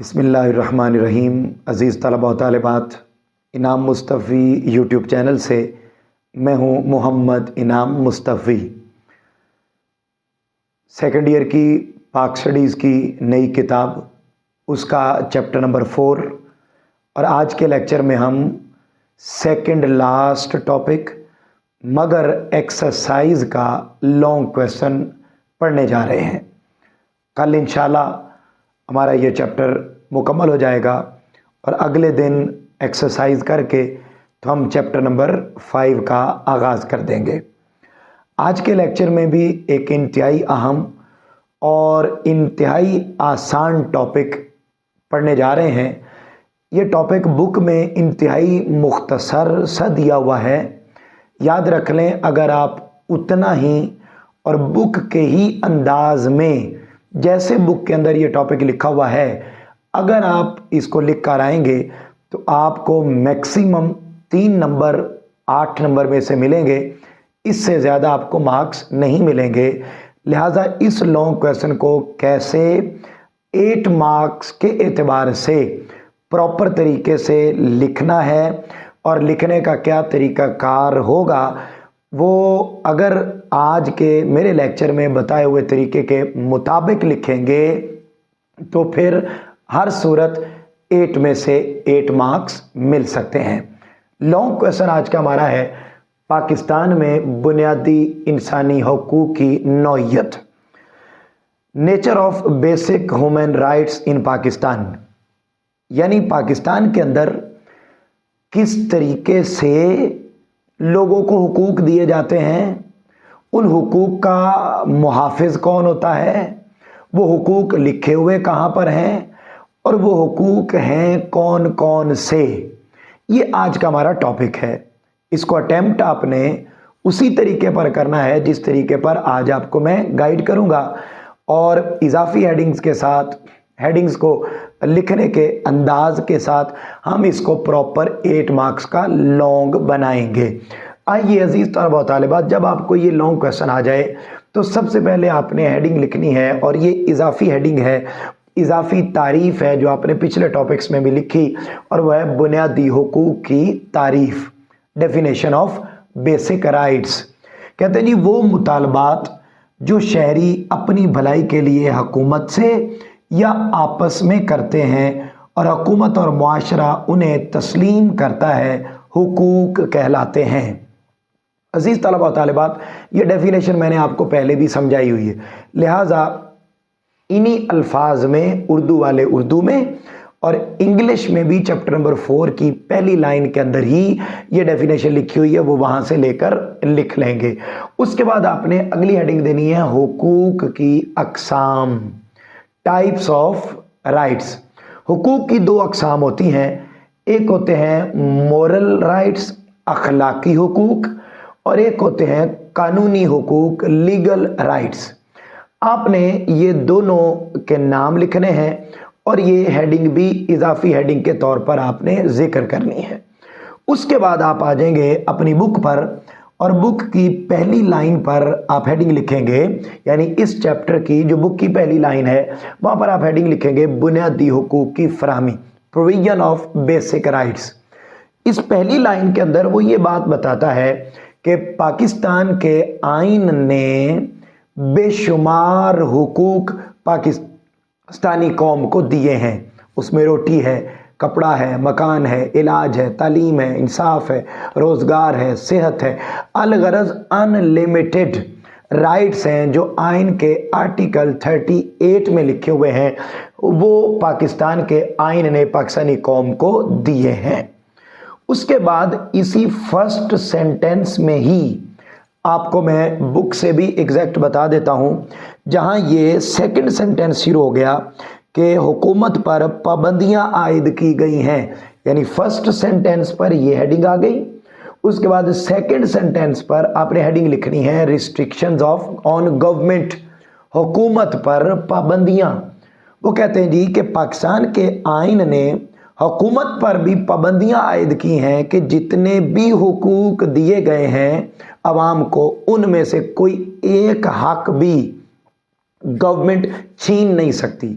बिस्मिल्लाहिर्रहमानिर्रहीम। अज़ीज़ तलबा व तालिबात, इनाम मुस्तफ़ी यूट्यूब चैनल से मैं हूँ मोहम्मद इनाम मुस्तफ़ी। सेकंड ईयर की पाक स्टडीज़ की नई किताब, उसका चैप्टर नंबर 4, और आज के लेक्चर में हम सेकंड लास्ट टॉपिक मगर एक्सरसाइज का लॉन्ग क्वेश्चन पढ़ने जा रहे हैं। कल इंशाल्लाह हमारा ये चैप्टर मुकम्मल हो जाएगा और अगले दिन एक्सरसाइज करके तो हम चैप्टर नंबर 5 का आगाज़ कर देंगे। आज के लेक्चर में भी एक इंतहाई अहम और इंतहाई आसान टॉपिक पढ़ने जा रहे हैं। ये टॉपिक बुक में इंतहाई मुख्तसर सा दिया हुआ है। याद रख लें, अगर आप उतना ही और बुक के ही अंदाज में, जैसे बुक के अंदर ये टॉपिक लिखा हुआ है, अगर आप इसको लिख कर आएंगे तो आपको मैक्सिमम 3 नंबर 8 नंबर में से मिलेंगे। इससे ज़्यादा आपको मार्क्स नहीं मिलेंगे। लिहाजा इस लॉन्ग क्वेश्चन को कैसे 8 मार्क्स के एतबार से प्रॉपर तरीके से लिखना है और लिखने का क्या तरीक़ाकार होगा, वो अगर आज के मेरे लेक्चर में बताए हुए तरीके के मुताबिक लिखेंगे तो फिर हर सूरत 8 में से 8 मार्क्स मिल सकते हैं। लॉन्ग क्वेश्चन आज का हमारा है, पाकिस्तान में बुनियादी इंसानी हकूक़ की नौइयत, nature of basic human rights in Pakistan. यानी पाकिस्तान के अंदर किस तरीके से लोगों को हुकूक दिए जाते हैं, उन हुकूक का मुहाफिज कौन होता है, वो हुकूक लिखे हुए कहाँ पर हैं और वो हुकूक हैं कौन कौन से। ये आज का हमारा टॉपिक है। इसको अटेम्प्ट आपने उसी तरीके पर करना है जिस तरीके पर आज आपको मैं गाइड करूँगा, और इजाफी हेडिंग्स के साथ, हेडिंग्स को लिखने के अंदाज के साथ हम इसको प्रॉपर 8 मार्क्स का लॉन्ग बनाएंगे। आइए अजीज़ तलबा व तालिबात, जब आपको ये लॉन्ग क्वेश्चन आ जाए तो सबसे पहले आपने हेडिंग लिखनी है, और ये इजाफी हेडिंग है, इजाफी तारीफ़ है जो आपने पिछले टॉपिक्स में भी लिखी, और वह है बुनियादी हुकूक की तारीफ़, डेफिनेशन ऑफ बेसिक राइट्स। कहते हैं जी वो मुतालबात जो शहरी अपनी भलाई के लिए हुकूमत से या आपस में करते हैं और हुकूमत और मुआशरा उन्हें तस्लीम करता है, हुकूक कहलाते हैं। अजीज़ तलबा व तालिबात, ये डेफिनेशन मैंने आपको पहले भी समझाई हुई है, लिहाजा इन्हीं अल्फाज में उर्दू वाले उर्दू में और इंग्लिश में भी चैप्टर नंबर 4 की पहली लाइन के अंदर ही ये डेफिनेशन लिखी हुई है, वो वहाँ से लेकर लिख लेंगे। उसके बाद आपने अगली हेडिंग देनी है हुकूक की अक़साम, टाइप्स ऑफ राइट्स। हुकूक की 2 अक़साम होती हैं, एक होते हैं मोरल राइट्स, अखलाकी हुकूक, और एक होते हैं कानूनी हुकूक, लीगल राइट्स। आपने ये दोनों के नाम लिखने हैं और ये हेडिंग भी इजाफी हेडिंग के तौर पर आपने जिक्र करनी है। उसके बाद आप आ जाएंगे अपनी बुक पर, और बुक की पहली लाइन पर आप हेडिंग लिखेंगे, यानी इस चैप्टर की जो बुक की पहली लाइन है वहाँ पर आप हेडिंग लिखेंगे बुनियादी हुकूक की फराहमी, प्रोविजन ऑफ बेसिक राइट्स। इस पहली लाइन के अंदर वो ये बात बताता है कि पाकिस्तान के आइन ने बेशुमार हुकूक पाकिस्तानी कौम को दिए हैं। उसमें रोटी है, कपड़ा है, मकान है, इलाज है, तालीम है, इंसाफ है, रोज़गार है, सेहत है, अलगरज अनलिमिटेड राइट्स हैं जो आइन के आर्टिकल 38 में लिखे हुए हैं, वो पाकिस्तान के आइन ने पाकिस्तानी कौम को दिए हैं। उसके बाद इसी फर्स्ट सेंटेंस में ही आपको मैं बुक से भी एग्जैक्ट बता देता हूँ, जहाँ ये सेकंड सेंटेंस शुरू हो गया कि हुकूमत पर पाबंदियां आयद की गई हैं, यानी फर्स्ट सेंटेंस पर ये हेडिंग आ गई। उसके बाद सेकंड सेंटेंस पर आपने हेडिंग लिखनी है रिस्ट्रिक्शंस ऑफ ऑन गवर्नमेंट, हुकूमत पर पाबंदियां। वो कहते हैं जी कि पाकिस्तान के आइन ने हुकूमत पर भी पाबंदियां आयद की हैं कि जितने भी हुकूक दिए गए हैं आवाम को, उनमें से कोई एक हक भी गवर्नमेंट छीन नहीं सकती,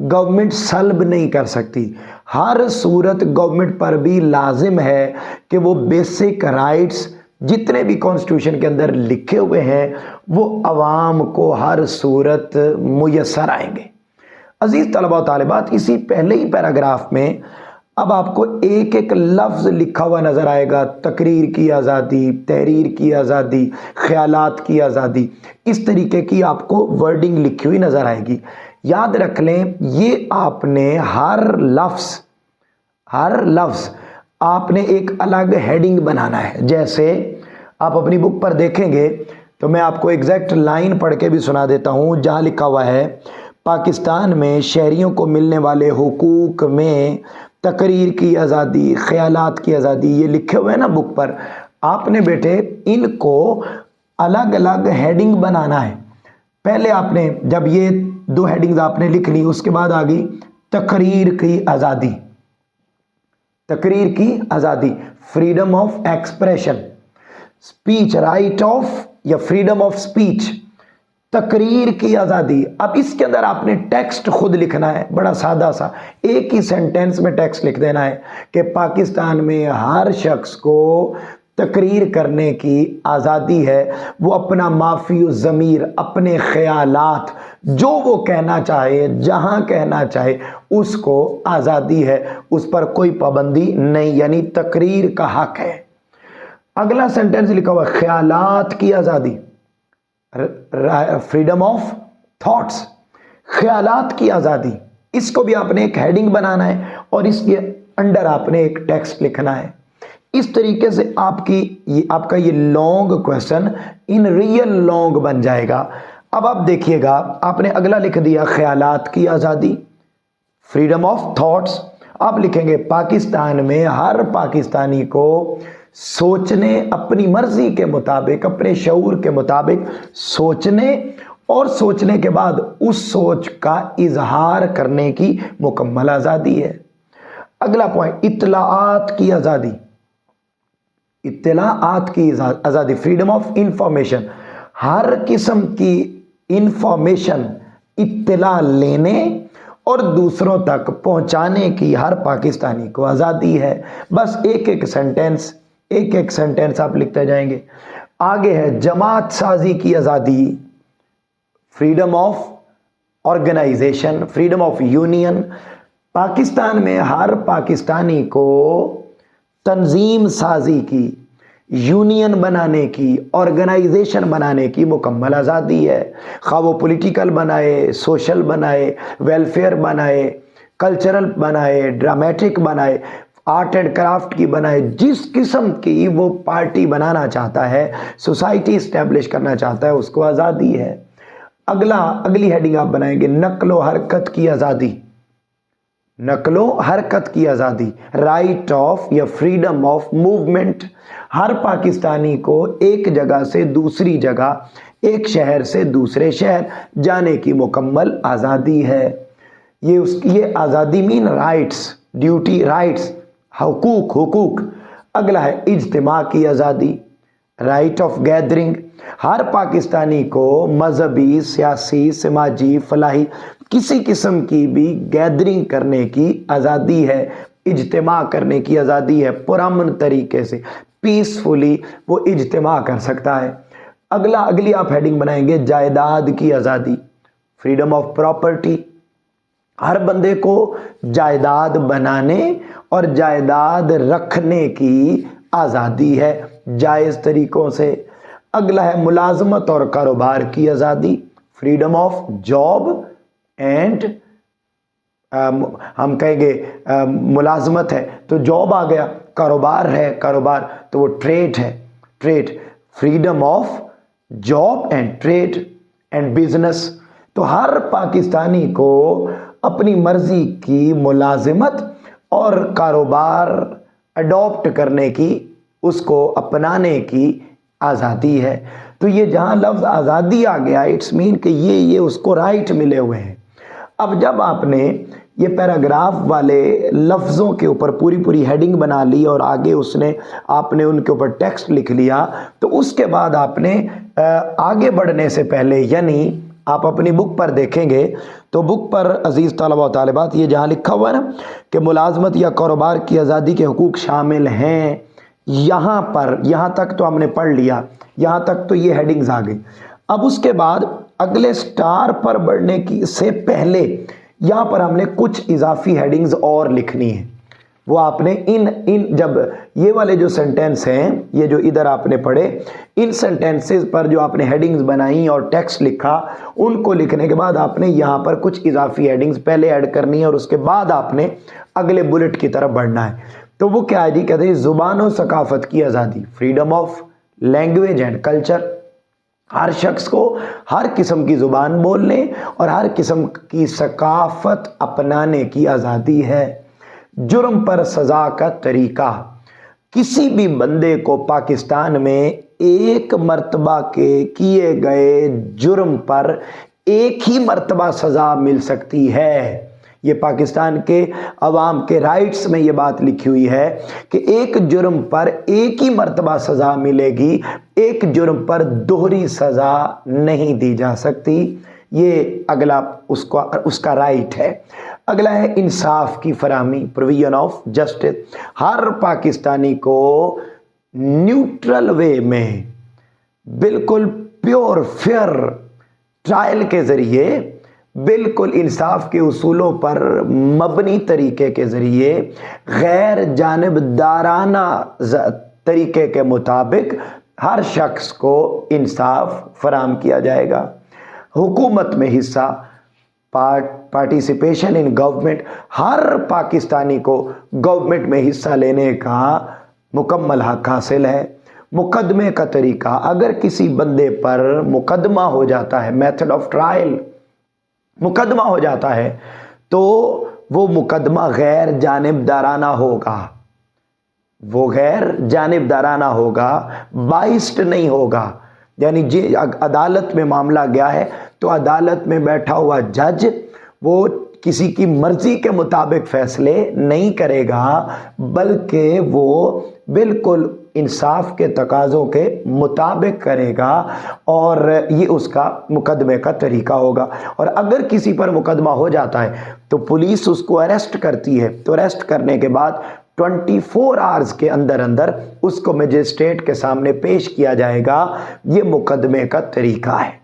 गवर्नमेंट सल्ब नहीं कर सकती। हर सूरत गवर्नमेंट पर भी लाजिम है कि वो बेसिक राइट्स जितने भी कॉन्स्टिट्यूशन के अंदर लिखे हुए हैं वो अवाम को हर सूरत मुयस्सर आएंगे। अजीज तलबा तालिबात, इसी पहले ही पैराग्राफ में अब आपको एक एक लफ्ज लिखा हुआ नजर आएगा। तकरीर की आज़ादी, तहरीर की आज़ादी, ख्यालात की आज़ादी, इस तरीके की आपको वर्डिंग लिखी हुई नजर आएगी। याद रख लें, ये आपने हर लफ्ज आपने एक अलग हेडिंग बनाना है। जैसे आप अपनी बुक पर देखेंगे तो मैं आपको एग्जैक्ट लाइन पढ़ के भी सुना देता हूँ, जहाँ लिखा हुआ है पाकिस्तान में शहरियों को मिलने वाले हुकूक में तकरीर की आज़ादी, ख्यालात की आज़ादी, ये लिखे हुए हैं ना बुक पर। आपने बेटे इनको अलग अलग हेडिंग बनाना है। पहले आपने जब ये 2 हेडिंग्स आपने लिख ली, उसके बाद आ गई तकरीर की आज़ादी। तकरीर की आज़ादी, freedom of expression, speech, right of या फ्रीडम ऑफ स्पीच, तकरीर की आज़ादी। अब इसके अंदर आपने टेक्स्ट खुद लिखना है, बड़ा सादा सा, एक ही सेंटेंस में टेक्स्ट लिख देना है कि पाकिस्तान में हर शख्स को तकरीर करने की आज़ादी है। वो अपना माफ़ी ज़मीर, अपने ख़यालात, जो वो कहना चाहे, जहाँ कहना चाहे, उसको आज़ादी है, उस पर कोई पाबंदी नहीं, यानी तकरीर का हक है। अगला सेंटेंस लिखा हुआ ख्यालात की आज़ादी, फ्रीडम ऑफ थॉट्स, ख्यालात की आज़ादी। इसको भी आपने एक हेडिंग बनाना है और इसके अंडर आपने एक टेक्स्ट लिखना है। इस तरीके से आपका ये long question in real long बन जाएगा। अब आप देखिएगा, आपने अगला लिख दिया ख्यालात की आज़ादी, फ्रीडम ऑफ थॉट्स। आप लिखेंगे पाकिस्तान में हर पाकिस्तानी को सोचने, अपनी मर्जी के मुताबिक, अपने शऊर के मुताबिक सोचने और सोचने के बाद उस सोच का इजहार करने की मुकम्मल आज़ादी है। अगला पॉइंट इत्तलाआत की आज़ादी, इत्तलाआत की आज़ादी, फ्रीडम ऑफ इंफॉर्मेशन। हर किस्म की इंफॉर्मेशन, इत्तला लेने और दूसरों तक पहुंचाने की हर पाकिस्तानी को आज़ादी है। बस एक एक सेंटेंस आप लिखते जाएंगे। आगे है जमात साजी की आज़ादी, freedom of organization, freedom of union. Pakistan में हर पाकिस्तानी को तंजीम साजी की, यूनियन बनाने की, ऑर्गेनाइजेशन बनाने की मुकम्मल आज़ादी है। खा वो पॉलिटिकल बनाए, सोशल बनाए, वेलफेयर बनाए, कल्चरल बनाए, ड्रामेटिक बनाए, आर्ट एंड क्राफ्ट की बनाए, जिस किस्म की वो पार्टी बनाना चाहता है, सोसाइटी इस्टेब्लिश करना चाहता है, उसको आज़ादी है। अगली हेडिंग आप बनाएंगे नक्लो हरकत की आज़ादी, नक्लो हरकत की आज़ादी, राइट ऑफ या फ्रीडम ऑफ मूवमेंट। हर पाकिस्तानी को एक जगह से दूसरी जगह, एक शहर से दूसरे शहर जाने की मुकम्मल आज़ादी है। ये आज़ादी मीन राइट्स, ड्यूटी, राइट्स, हुकूक। अगला है इज्तिमा की आज़ादी, राइट ऑफ गैदरिंग। हर पाकिस्तानी को मजहबी, सियासी, समाजी, फलाही किसी किस्म की भी गैदरिंग करने की आज़ादी है, इज्तिमा करने की आज़ादी है। पुरअमन तरीके से, पीसफुली वो इज्तिमा कर सकता है। अगली आप हेडिंग बनाएंगे जायदाद की आज़ादी, फ्रीडम ऑफ प्रॉपर्टी। हर बंदे को जायदाद बनाने और जायदाद रखने की आज़ादी है जायज़ तरीक़ों से। अगला है मुलाजमत और कारोबार की आज़ादी, फ्रीडम ऑफ जॉब एंड, हम कहेंगे मुलाजमत है तो जॉब आ गया, कारोबार है, कारोबार तो वो ट्रेड है, trade, freedom of job and trade and business. तो हर पाकिस्तानी को अपनी मर्जी की मुलाजिमत और कारोबार अडॉप्ट करने की, उसको अपनाने की आज़ादी है। तो ये जहाँ लफ्ज़ आज़ादी आ गया, इट्स मीन कि ये उसको राइट मिले हुए हैं। अब जब आपने ये पैराग्राफ वाले लफ्ज़ों के ऊपर पूरी हेडिंग बना ली और आगे आपने उनके ऊपर टेक्स्ट लिख लिया, तो उसके बाद आपने आगे बढ़ने से पहले, यानी आप अपनी बुक पर देखेंगे तो बुक पर अजीज़ तलबा व तालिबात ये जहाँ लिखा हुआ है ना कि मुलाजमत या कारोबार की आज़ादी के हुकूक शामिल हैं, यहाँ पर यहाँ तक तो हमने पढ़ लिया, यहाँ तक तो ये हेडिंग्स आ गई। अब उसके बाद अगले स्टार पर बढ़ने की से पहले यहाँ पर हमने कुछ इजाफी हेडिंग्स और लिखनी है। वो आपने इन जब ये वाले जो सेंटेंस हैं, ये जो इधर आपने पढ़े, इन सेंटेंसेस पर जो आपने हेडिंग्स बनाई और टेक्स्ट लिखा, उनको लिखने के बाद आपने यहाँ पर कुछ इजाफी हेडिंग्स पहले ऐड करनी है और उसके बाद आपने अगले बुलेट की तरफ बढ़ना है। तो वो क्या है जी, कहते हैं ज़ुबान और सकाफत की आज़ादी, freedom of language and culture. हर शख्स को हर किस्म की ज़ुबान बोलने और हर किस्म की सकाफत अपनाने की आज़ादी है। जुर्म पर सज़ा का तरीका, किसी भी बंदे को पाकिस्तान में एक मर्तबा के किए गए जुर्म पर एक ही मर्तबा सज़ा मिल सकती है। ये पाकिस्तान के अवाम के राइट्स में ये बात लिखी हुई है कि एक जुर्म पर एक ही मर्तबा सज़ा मिलेगी, एक जुर्म पर दोहरी सज़ा नहीं दी जा सकती। ये अगला उसका राइट है। अगला है इंसाफ की फराहमी, प्रोविजन ऑफ जस्टिस। हर पाकिस्तानी को न्यूट्रल वे में, बिल्कुल प्योर फेयर ट्रायल के ज़रिए, बिल्कुल इंसाफ के उसूलों पर मबनी तरीके के ज़रिए, गैर जानिबदाराना तरीके के मुताबिक हर शख्स को इंसाफ फराहम किया जाएगा। हुकूमत में हिस्सा, पार्टिसिपेशन इन गवर्नमेंट, हर पाकिस्तानी को गवर्नमेंट में हिस्सा लेने का मुकम्मल हक हासिल है। मुकदमे का तरीका, अगर किसी बंदे पर मुकदमा हो जाता है, मेथड ऑफ ट्रायल, मुकदमा हो जाता है तो वो मुकदमा गैर जानिबदाराना होगा, वो गैर जानिबदाराना होगा, बाइस्ड नहीं होगा। यानी जी अदालत में मामला गया है तो अदालत में बैठा हुआ जज वो किसी की मर्जी के मुताबिक फैसले नहीं करेगा, बल्कि वो बिल्कुल इंसाफ के तकाज़ों के मुताबिक करेगा और ये उसका मुकदमे का तरीका होगा। और अगर किसी पर मुकदमा हो जाता है तो पुलिस उसको अरेस्ट करती है, तो अरेस्ट करने के बाद 24 आवर्स के अंदर अंदर उसको मजिस्ट्रेट के सामने पेश किया जाएगा। ये मुकदमे का तरीका है।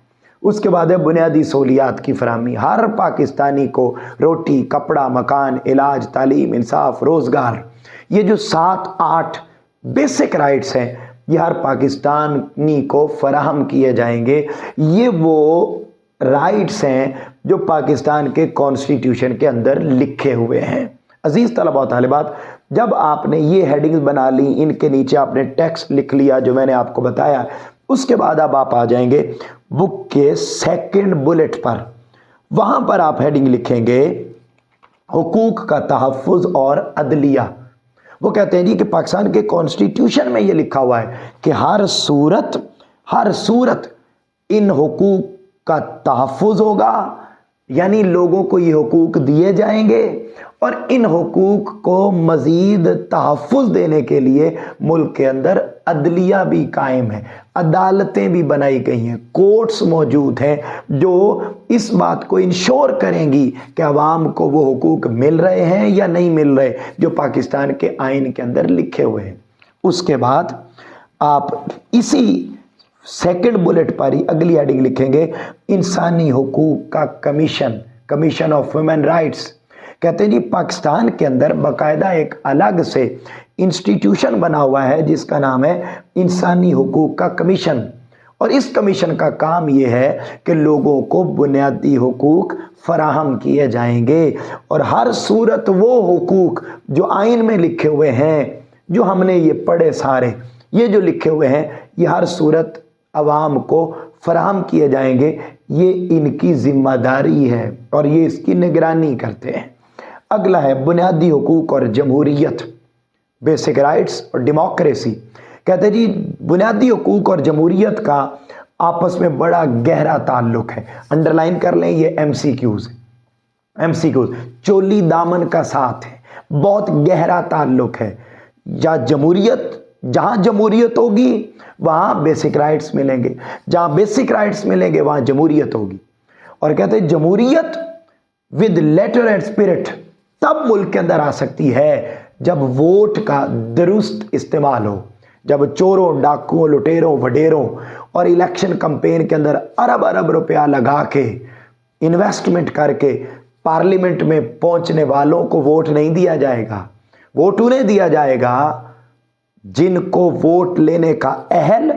उसके बाद है बुनियादी सहूलियात की फराहमी, हर पाकिस्तानी को रोटी, कपड़ा, मकान, इलाज, तालीम, इंसाफ, रोज़गार, ये जो 7-8 बेसिक राइट्स हैं, ये हर पाकिस्तानी को फराहम किए जाएंगे। ये वो राइट्स हैं जो पाकिस्तान के कॉन्स्टिट्यूशन के अंदर लिखे हुए हैं। अजीज़ तलबा व तालिबात, जब आपने ये हेडिंग्स बना ली, इनके नीचे आपने टेक्स्ट लिख लिया जो मैंने आपको बताया, उसके बाद अब आप आ जाएंगे बुक के सेकंड बुलेट पर। वहाँ पर आप हेडिंग लिखेंगे हुकूक का तहफ़्फ़ुज़ और अदलिया। वो कहते हैं जी कि पाकिस्तान के कॉन्स्टिट्यूशन में ये लिखा हुआ है कि हर सूरत इन हुकूक का तहफ़्फ़ुज़ होगा, यानी लोगों को ये हुकूक दिए जाएंगे और इन हुकूक को मज़ीद तहफ़्फ़ुज़ देने के लिए मुल्क के अंदर अदलिया भी कायम है, अदालतें भी बनाई गई हैं, कोर्ट्स मौजूद हैं जो इस बात को इंश्योर करेंगी कि अवाम को वो हुकूक मिल रहे हैं या नहीं मिल रहे जो पाकिस्तान के आइन के अंदर लिखे हुए हैं। उसके बाद आप इसी सेकंड बुलेट पर ही अगली हेडिंग लिखेंगे इंसानी हुकूक का commission, commission of human rights. कहते हैं जी पाकिस्तान के अंदर बाकायदा एक अलग से इंस्टीट्यूशन बना हुआ है जिसका नाम है इंसानी हुकूक का कमीशन। और इस कमीशन का काम ये है कि लोगों को बुनियादी हुकूक फराहम किए जाएंगे और हर सूरत वो हुकूक जो आइन में लिखे हुए हैं, जो हमने ये पढ़े सारे, ये जो लिखे हुए हैं, ये हर सूरत अवाम को फराहम किए जाएंगे। ये इनकी जिम्मेदारी है और ये इसकी निगरानी करते हैं। अगला है बुनियादी हुकूक और जमहूरियत, बेसिक राइट्स और डेमोक्रेसी। कहते हैं जी बुनियादी हुकूक और जमहूरियत का आपस में बड़ा गहरा ताल्लुक है। अंडरलाइन कर लें, ये एमसीक्यूज, चोली दामन का साथ है, बहुत गहरा ताल्लुक है। जहां जमहूरियत होगी वहां बेसिक राइट्स मिलेंगे, जहां बेसिक राइट्स मिलेंगे वहां जमहूरियत होगी। اور کہتے ہیں جمہوریت ود لیٹر اینڈ اسپرٹ تب ملک کے اندر آ سکتی ہے جب ووٹ کا درست استعمال ہو، جب چوروں، ڈاکوؤں، لٹیروں، وڈیروں اور الیکشن کمپین کے اندر ارب ارب روپیہ لگا کے انویسٹمنٹ کر کے پارلیمنٹ میں پہنچنے والوں کو ووٹ نہیں دیا جائے گا۔ ووٹ انہیں دیا جائے گا جن کو ووٹ لینے کا اہل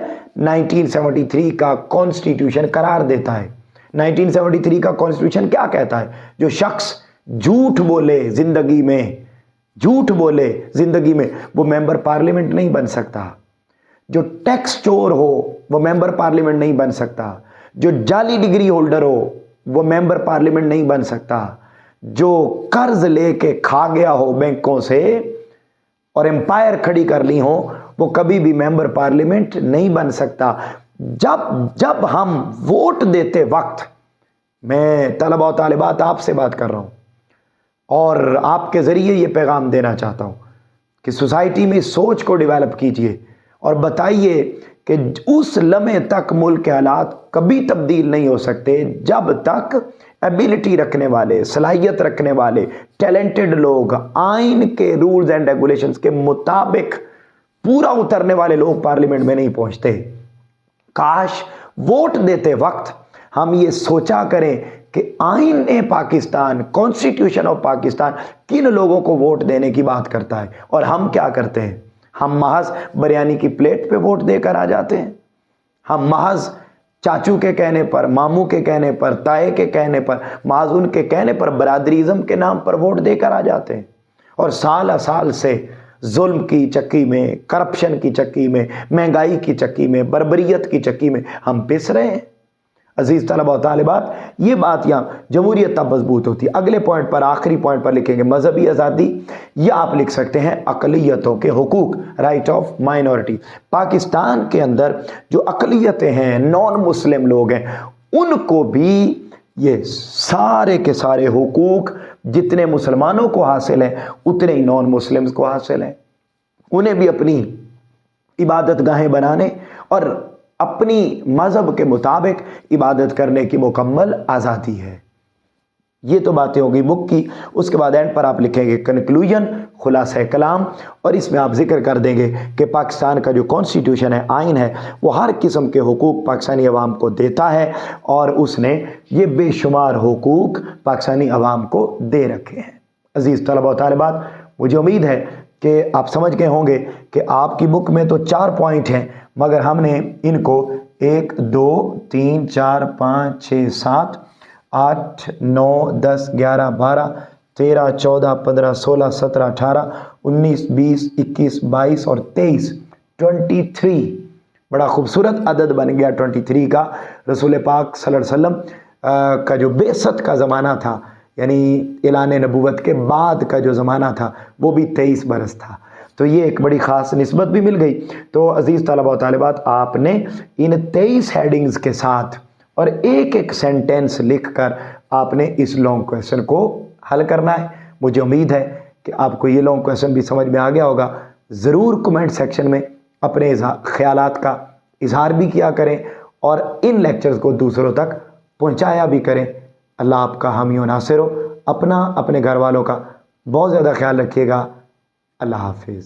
1973 کا کانسٹیٹیوشن قرار دیتا ہے۔ 1973 کا کانسٹیٹیوشن کیا کہتا ہے؟ جو شخص جھوٹ بولے زندگی میں وہ ممبر پارلیمنٹ نہیں بن سکتا، جو ٹیکس چور ہو وہ ممبر پارلیمنٹ نہیں بن سکتا، جو جعلی ڈگری ہولڈر ہو وہ ممبر پارلیمنٹ نہیں بن سکتا، جو قرض لے کے کھا گیا ہو بینکوں سے اور امپائر کھڑی کر لی ہو وہ کبھی بھی ممبر پارلیمنٹ نہیں بن سکتا۔ جب ہم ووٹ دیتے وقت، میں طلبہ و طالبات آپ سے بات کر رہا ہوں اور آپ کے ذریعے یہ پیغام دینا چاہتا ہوں کہ سوسائٹی میں سوچ کو ڈیولپ کیجئے اور بتائیے کہ اس لمحے تک ملک کے حالات کبھی تبدیل نہیں ہو سکتے جب تک ایبیلٹی رکھنے والے، صلاحیت رکھنے والے، ٹیلنٹڈ لوگ، آئین کے رولز اینڈ ریگولیشنز کے مطابق پورا اترنے والے لوگ پارلیمنٹ میں نہیں پہنچتے۔ کاش ووٹ دیتے وقت ہم یہ سوچا کریں کہ آئین پاکستان، کانسٹیٹیوشن آف پاکستان کن لوگوں کو ووٹ دینے کی بات کرتا ہے، اور ہم کیا کرتے ہیں؟ ہم محض بریانی کی پلیٹ پہ ووٹ دے کر آ جاتے ہیں، ہم محض چاچو کے کہنے پر، ماموں کے کہنے پر، تائے کے کہنے پر، محض ان کے کہنے پر برادریزم کے نام پر ووٹ دے کر آ جاتے ہیں، اور سال سال سے ظلم کی چکی میں، کرپشن کی چکی میں، مہنگائی کی چکی میں، بربریت کی چکی میں ہم پس رہے ہیں۔ عزیز طلبہ و طالبات، یہ بات یہاں جمہوریت تب مضبوط ہوتی ہے۔ اگلے پوائنٹ پر، آخری پوائنٹ پر لکھیں گے مذہبی آزادی، یا آپ لکھ سکتے ہیں اقلیتوں کے حقوق، رائٹ آف مائنورٹی۔ پاکستان کے اندر جو اقلیتیں ہیں، نان مسلم لوگ ہیں، ان کو بھی یہ سارے کے سارے حقوق جتنے مسلمانوں کو حاصل ہیں اتنے ہی نان مسلمز کو حاصل ہیں۔ انہیں بھی اپنی عبادت گاہیں بنانے اور اپنی مذہب کے مطابق عبادت کرنے کی مکمل آزادی ہے۔ یہ تو باتیں ہوگی بک کی۔ اس کے بعد اینڈ پر آپ لکھیں گے کنکلوژن، خلاصہ کلام، اور اس میں آپ ذکر کر دیں گے کہ پاکستان کا جو کانسٹیٹیوشن ہے، آئین ہے، وہ ہر قسم کے حقوق پاکستانی عوام کو دیتا ہے، اور اس نے یہ بے شمار حقوق پاکستانی عوام کو دے رکھے ہیں۔ عزیز طلبہ و طالبات، مجھے امید ہے کہ آپ سمجھ گئے ہوں گے کہ آپ کی بک میں تو 4 پوائنٹ ہیں، مگر ہم نے ان کو 1 2 3 4 5 6 7 8 9 10 11 12 13 14 15 16 17 18 19 20 21 22 اور 23 23 بڑا خوبصورت عدد بن گیا 23 کا۔ رسول پاک صلی اللہ علیہ وسلم کا جو بعثت کا زمانہ تھا، یعنی اعلان نبوت کے بعد کا جو زمانہ تھا، وہ بھی 23 برس تھا، تو یہ ایک بڑی خاص نسبت بھی مل گئی۔ تو عزیز طلبہ و طالبات، آپ نے ان 23 ہیڈنگز کے ساتھ اور ایک ایک سینٹینس لکھ کر آپ نے اس لانگ کویسچن کو حل کرنا ہے۔ مجھے امید ہے کہ آپ کو یہ لانگ کویسچن بھی سمجھ میں آ گیا ہوگا۔ ضرور کمنٹ سیکشن میں اپنے خیالات کا اظہار بھی کیا کریں اور ان لیکچرز کو دوسروں تک پہنچایا بھی کریں۔ اللہ آپ کا حامی و ناصر ہو۔ اپنا، اپنے گھر والوں کا بہت زیادہ خیال رکھیے گا۔ اللہ حافظ۔